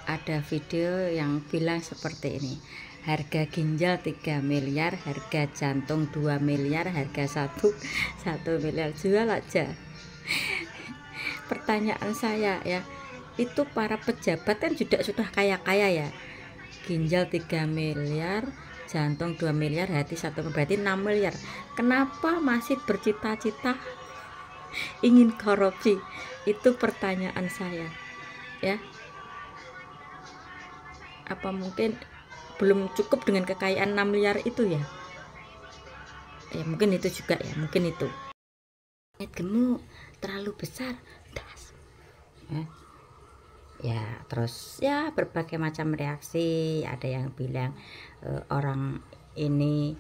Ada video yang bilang seperti ini, harga ginjal 3 miliar, harga jantung 2 miliar, harga 1 miliar, jual aja. Pertanyaan saya ya, itu para pejabat kan juga sudah kaya-kaya ya, ginjal 3 miliar, jantung 2 miliar, hati 1 berarti 6 miliar. Kenapa masih bercita-cita ingin korupsi? Itu pertanyaan saya ya. Apa mungkin belum cukup dengan kekayaan 6 miliar itu ya? Ya mungkin itu juga ya, mungkin itu. Gemuk terlalu besar, das. Ya terus ya berbagai macam reaksi. Ada yang bilang orang ini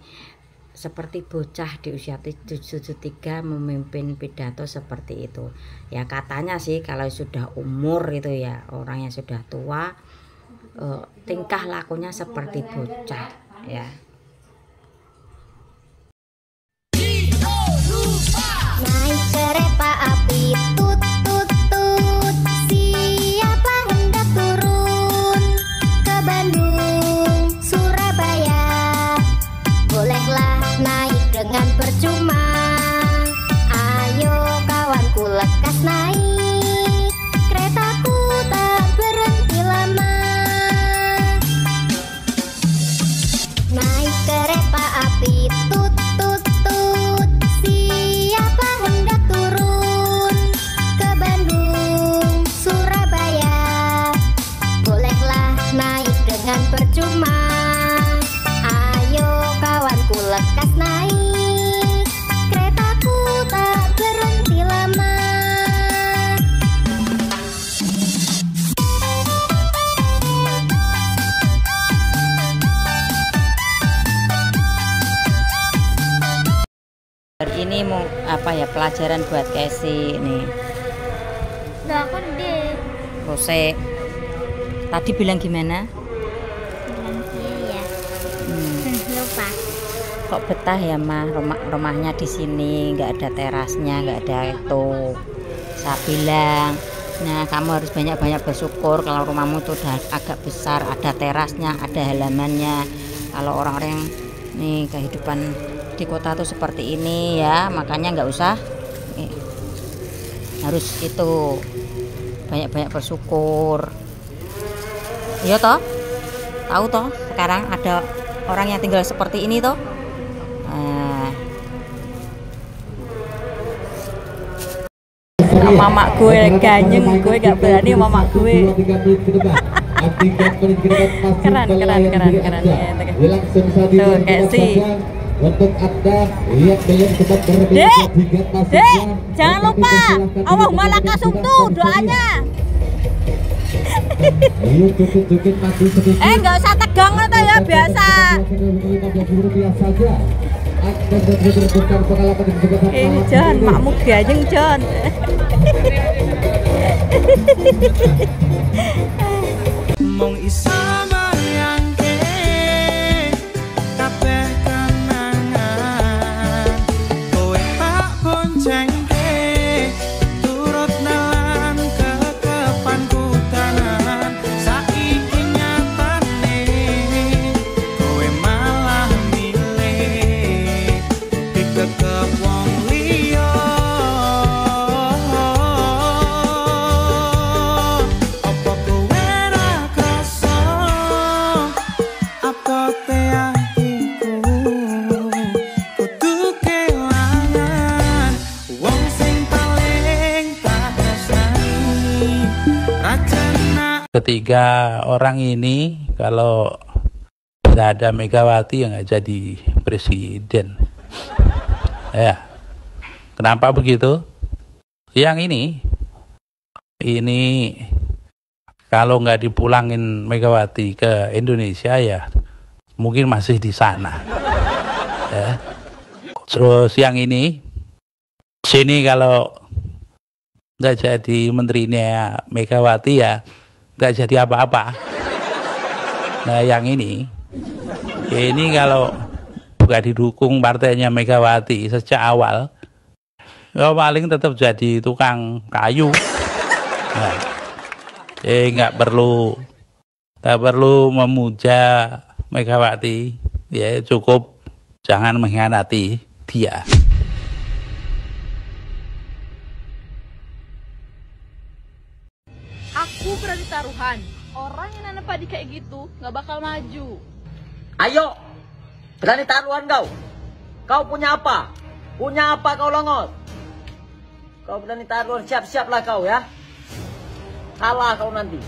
seperti bocah di usia 73 memimpin pidato seperti itu. Ya katanya sih kalau sudah umur itu ya, orang yang sudah tua, tingkah lakunya seperti bocah ya. Naik kereta api tut tut tut, siapa hendak turun ke Bandung, Surabaya, bolehlah naik dengan percuma. Ayo kawanku lekas naik, keretaku tak berhenti lama. Naik kereta api tut tut tut, siapa hendak turun ke Bandung, Surabaya, bolehlah naik dengan percuma. Ayo kawanku lekas naik, keretaku tak berhenti lama. Ini mau apa ya, pelajaran buat Casey nih. Udah aku deh. Rose tadi bilang gimana? Iya. Lupa. Kok betah ya mah, rumahnya di sini nggak ada terasnya, nggak ada itu. Saya bilang, nah kamu harus banyak-banyak bersyukur kalau rumahmu tuh udah agak besar, ada terasnya, ada halamannya. Kalau orang-orang nih kehidupan di kota tuh seperti ini ya, makanya nggak usah harus itu, banyak-banyak bersyukur. Iya toh, tahu toh sekarang ada orang yang tinggal seperti ini toh. Mama gue ganyeng, gue gak berani mama gue. keren tuh kayak sih. Untuk Anda lihat dengan cepat berbeda. Dek, jangan lupa Allahumma lakasumtu doanya. Nggak usah tegang atau ya, biasa. Ini John, makmu ganyeng John. Mong isa mayangke kabeh kenangan, kowe tak boncengke turut nelan kekepanku tanan. Saiki nyatane kowe malah milih dikekep wong liya. Apa kowe ra krasa abote atiku kudu kelangan wong sing paling tak tresnani. Rajana Ketiga orang ini kalau tidak ada Megawati yang nggak jadi presiden. Ya, kenapa begitu? Yang ini kalau nggak dipulangin Megawati ke Indonesia ya mungkin masih di sana. Ya. Terus yang sini kalau nggak jadi menterinya Megawati ya nggak jadi apa-apa. Nah yang ini kalau bukan didukung partainya Megawati sejak awal, ya paling tetap jadi tukang kayu. Nah, nggak perlu memuja Megawati, ya cukup jangan mengkhianati dia. Aku berani taruhan, orang yang nanam padi kayak gitu nggak bakal maju. Ayo, berani taruhan kau. Kau punya apa? Punya apa kau Longot? Kau berani taruhan, siap-siaplah kau ya. Kalah kau nanti.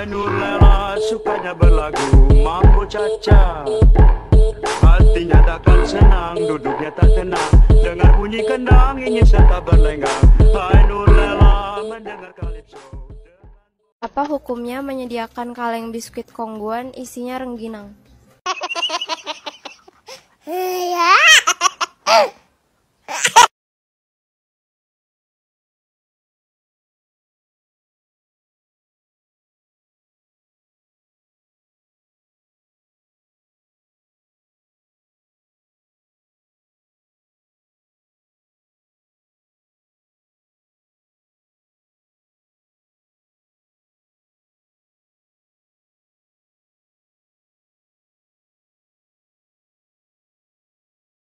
Nulela sukanya berlagu mampu caca, hatinya takkan senang, duduknya tak tenang, dengar bunyi kendang ingin serta berlenggang. Nulela mendengar kalipso. Apa hukumnya menyediakan kaleng biskuit kongguan isinya rengginang?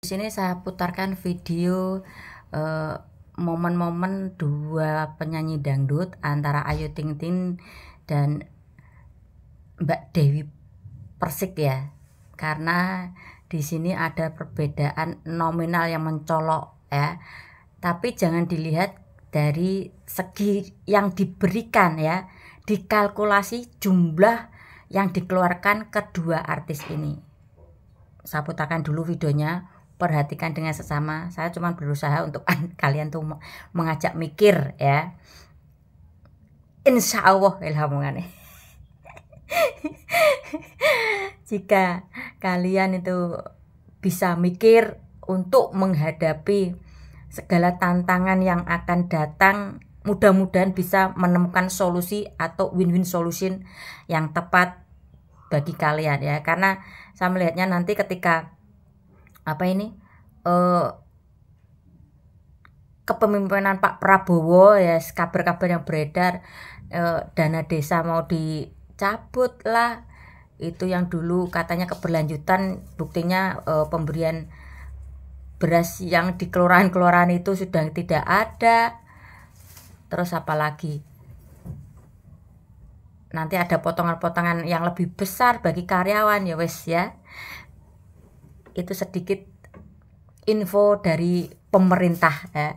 Di sini saya putarkan video momen-momen dua penyanyi dangdut antara Ayu Ting Ting dan Mbak Dewi Persik ya. Karena di sini ada perbedaan nominal yang mencolok ya. Tapi jangan dilihat dari segi yang diberikan ya. Dikalkulasi jumlah yang dikeluarkan kedua artis ini. Saya putarkan dulu videonya. Perhatikan dengan sesama. Saya cuma berusaha untuk kalian tuh mengajak mikir ya. Insya Allah ilhamungannya. Jika kalian itu bisa mikir untuk menghadapi segala tantangan yang akan datang, mudah-mudahan bisa menemukan solusi atau win-win solution yang tepat bagi kalian ya. Karena saya melihatnya nanti ketika kepemimpinan Pak Prabowo ya, kabar-kabar yang beredar dana desa mau dicabut lah, itu yang dulu katanya keberlanjutan, buktinya pemberian beras yang di kelurahan-kelurahan itu sudah tidak ada. Terus apalagi nanti ada potongan-potongan yang lebih besar bagi karyawan ya wes ya. Itu sedikit info dari pemerintah ya.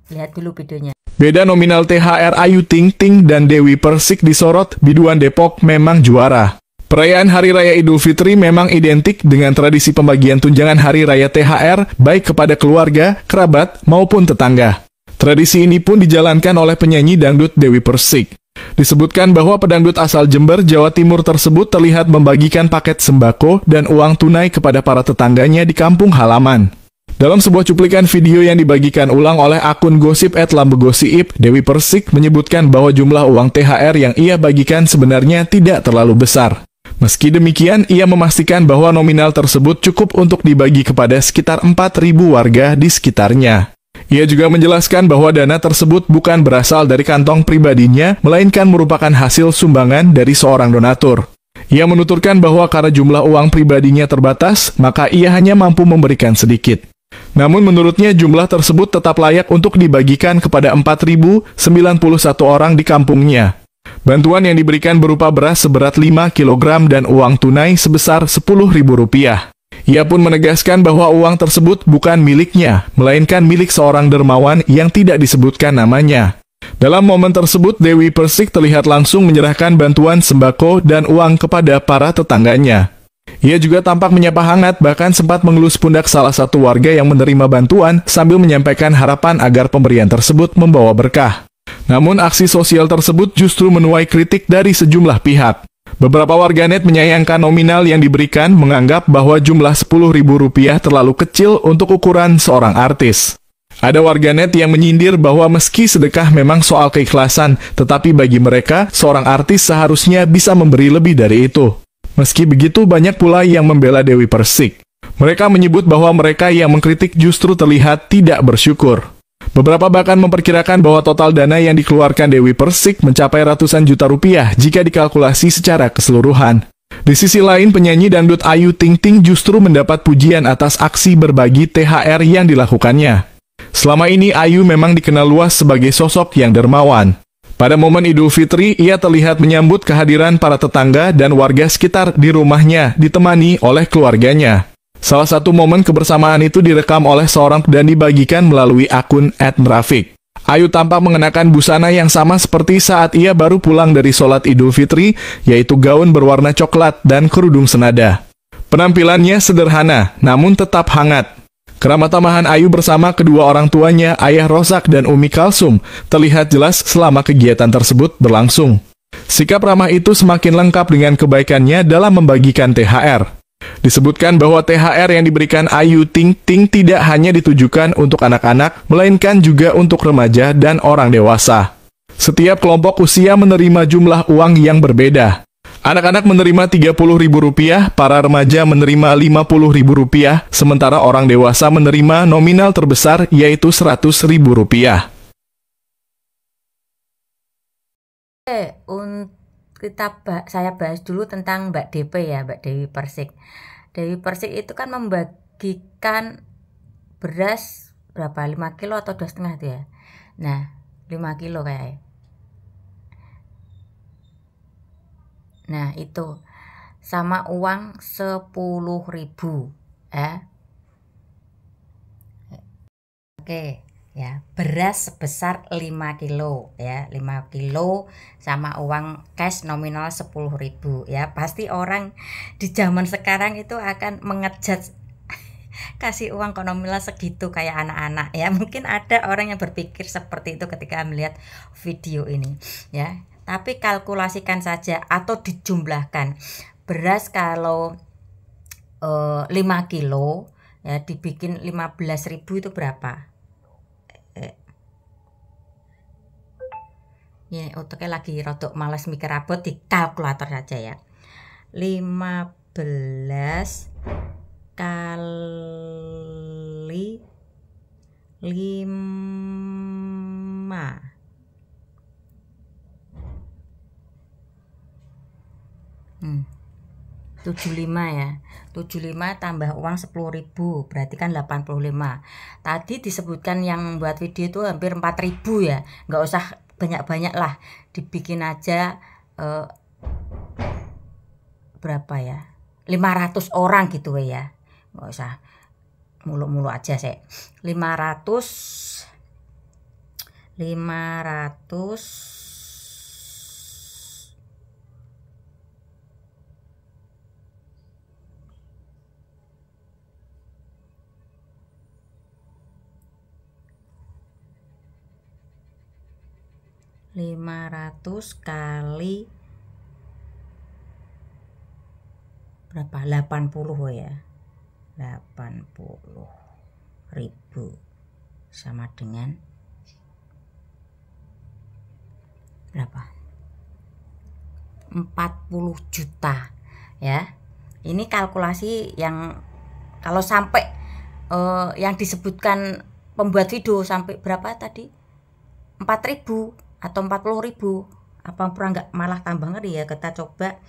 Lihat dulu videonya. Beda nominal THR Ayu Ting Ting dan Dewi Persik disorot, biduan Depok memang juara. Perayaan Hari Raya Idul Fitri memang identik dengan tradisi pembagian tunjangan Hari Raya THR baik kepada keluarga, kerabat, maupun tetangga. Tradisi ini pun dijalankan oleh penyanyi dangdut Dewi Persik. Disebutkan bahwa pedangdut asal Jember, Jawa Timur tersebut terlihat membagikan paket sembako dan uang tunai kepada para tetangganya di kampung halaman. Dalam sebuah cuplikan video yang dibagikan ulang oleh akun gosip @lambegosiip, Dewi Persik menyebutkan bahwa jumlah uang THR yang ia bagikan sebenarnya tidak terlalu besar. Meski demikian, ia memastikan bahwa nominal tersebut cukup untuk dibagi kepada sekitar 4.000 warga di sekitarnya. Ia juga menjelaskan bahwa dana tersebut bukan berasal dari kantong pribadinya, melainkan merupakan hasil sumbangan dari seorang donatur. Ia menuturkan bahwa karena jumlah uang pribadinya terbatas, maka ia hanya mampu memberikan sedikit. Namun menurutnya jumlah tersebut tetap layak untuk dibagikan kepada 4.091 orang di kampungnya. Bantuan yang diberikan berupa beras seberat 5 kg dan uang tunai sebesar Rp10.000. Ia pun menegaskan bahwa uang tersebut bukan miliknya, melainkan milik seorang dermawan yang tidak disebutkan namanya. Dalam momen tersebut, Dewi Persik terlihat langsung menyerahkan bantuan sembako dan uang kepada para tetangganya. Ia juga tampak menyapa hangat, bahkan sempat mengelus pundak salah satu warga yang menerima bantuan sambil menyampaikan harapan agar pemberian tersebut membawa berkah. Namun aksi sosial tersebut justru menuai kritik dari sejumlah pihak. Beberapa warganet menyayangkan nominal yang diberikan, menganggap bahwa jumlah Rp10.000 terlalu kecil untuk ukuran seorang artis. Ada warganet yang menyindir bahwa meski sedekah memang soal keikhlasan, tetapi bagi mereka, seorang artis seharusnya bisa memberi lebih dari itu. Meski begitu, banyak pula yang membela Dewi Persik. Mereka menyebut bahwa mereka yang mengkritik justru terlihat tidak bersyukur. Beberapa bahkan memperkirakan bahwa total dana yang dikeluarkan Dewi Persik mencapai ratusan juta rupiah jika dikalkulasi secara keseluruhan. Di sisi lain, penyanyi dangdut Ayu Ting Ting justru mendapat pujian atas aksi berbagi THR yang dilakukannya. Selama ini Ayu memang dikenal luas sebagai sosok yang dermawan. Pada momen Idul Fitri, ia terlihat menyambut kehadiran para tetangga dan warga sekitar di rumahnya, ditemani oleh keluarganya. Salah satu momen kebersamaan itu direkam oleh seorang dan dibagikan melalui akun @merafiq. Ayu tampak mengenakan busana yang sama seperti saat ia baru pulang dari sholat Idul Fitri, yaitu gaun berwarna coklat dan kerudung senada. Penampilannya sederhana, namun tetap hangat. Keramat tamahan Ayu bersama kedua orang tuanya, Ayah Rozak dan Umi Kalsum, terlihat jelas selama kegiatan tersebut berlangsung. Sikap ramah itu semakin lengkap dengan kebaikannya dalam membagikan THR. Disebutkan bahwa THR yang diberikan Ayu Ting Ting tidak hanya ditujukan untuk anak-anak, melainkan juga untuk remaja dan orang dewasa. Setiap kelompok usia menerima jumlah uang yang berbeda. Anak-anak menerima Rp30.000, para remaja menerima Rp50.000, sementara orang dewasa menerima nominal terbesar yaitu Rp100.000. Saya bahas dulu tentang Mbak DP ya, Mbak Dewi Persik. Dewi Persik itu kan membagikan beras berapa? 5 kilo atau 2,5 itu ya? Nah, 5 kilo kayaknya. Nah, itu sama uang 10.000 ya. Oke. Ya, beras sebesar 5 kilo ya, 5 kilo sama uang cash nominal 10.000 ya. Pasti orang di zaman sekarang itu akan mengejat kasih uang nominal segitu kayak anak-anak ya. Mungkin ada orang yang berpikir seperti itu ketika melihat video ini ya. Tapi kalkulasikan saja atau dijumlahkan. Beras kalau 5 kilo ya dibikin 15.000 itu berapa? Ya, otaknya lagi rodok malas mikir abot, di kalkulator saja ya. 15 kali 5. 75 ya. 75 tambah uang 10.000 berarti kan 85. Tadi disebutkan yang buat video itu hampir 4.000 ya. Nggak usah banyak-banyak lah, dibikin aja berapa ya, 500 orang gitu ya, nggak usah mulu-mulu aja sih. 500 kali berapa? 80 ya. 80.000 sama dengan berapa? 40 juta ya. Ini kalkulasi yang kalau sampai yang disebutkan pembuat video sampai berapa tadi? 4.000 atau 40.000, apa pernah nggak malah tambah ngeri ya. Kita coba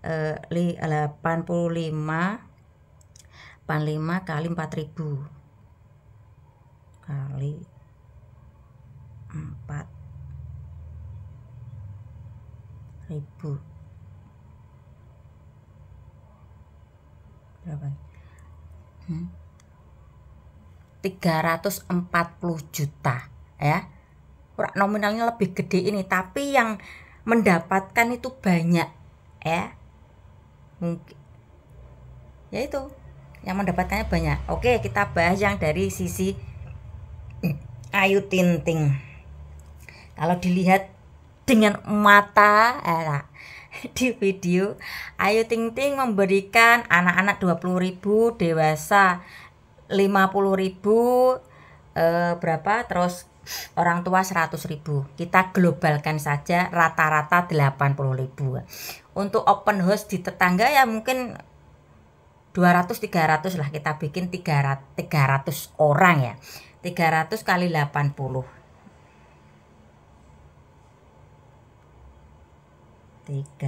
85 kali 4.000 kali 4.000 berapa? 340 juta ya. Nominalnya lebih gede ini, tapi yang mendapatkan itu banyak ya. Mungkin ya itu yang mendapatkannya banyak. Oke, kita bahas yang dari sisi Ayu Ting Ting. Kalau dilihat dengan mata di video, Ayu Ting Ting memberikan anak-anak 20.000, dewasa 50.000, berapa terus orang tua 100.000. Kita globalkan saja rata-rata 80.000. Untuk open house di tetangga ya mungkin 200-300 lah, kita bikin 300 orang ya. 300 kali 80. 300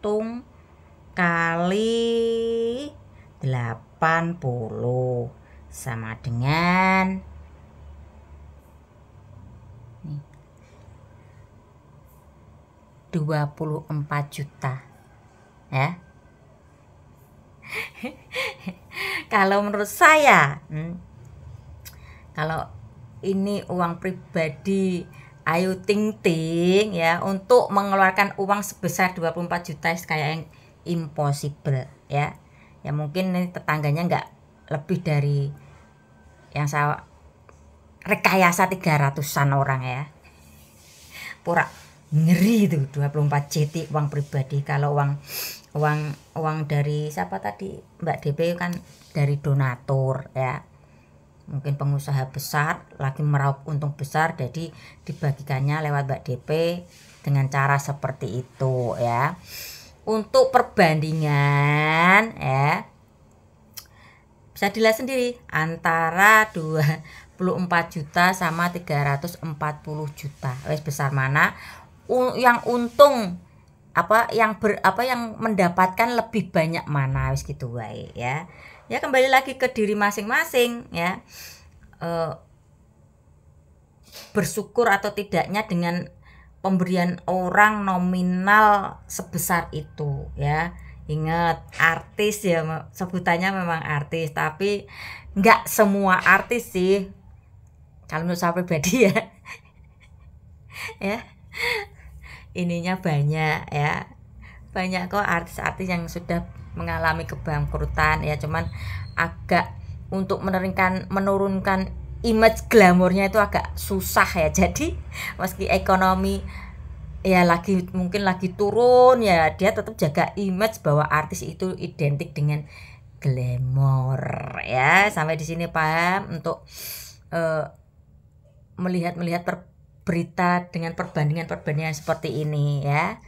tung kali 80 sama dengan 24 juta ya. Kalau menurut saya kalau ini uang pribadi Ayu Ting Ting ya, untuk mengeluarkan uang sebesar 24 juta kayak yang impossible ya. Ya mungkin ini tetangganya nggak lebih dari yang saya rekayasa 300-an orang ya. Pura ngeri itu 24 JT uang pribadi. Kalau uang dari siapa tadi, Mbak DP kan dari donatur ya, mungkin pengusaha besar lagi meraup untung besar, jadi dibagikannya lewat Mbak DP dengan cara seperti itu ya. Untuk perbandingan ya, bisa dilihat sendiri antara 24 juta sama 340 juta, wes besar mana yang untung, yang mendapatkan lebih banyak mana, wis gitu wae ya. Ya kembali lagi ke diri masing-masing ya, bersyukur atau tidaknya dengan pemberian orang nominal sebesar itu ya. Ingat, artis ya, sebutannya memang artis, tapi nggak semua artis sih kalau menurut saya pribadi ya. Ya ininya banyak ya, banyak kok artis-artis yang sudah mengalami kebangkrutan ya, cuman agak untuk menurunkan image glamornya itu agak susah ya. Jadi meski ekonomi ya mungkin lagi turun ya, dia tetap jaga image bahwa artis itu identik dengan glamor ya. Sampai di sini paham untuk melihat berita dengan perbandingan seperti ini ya.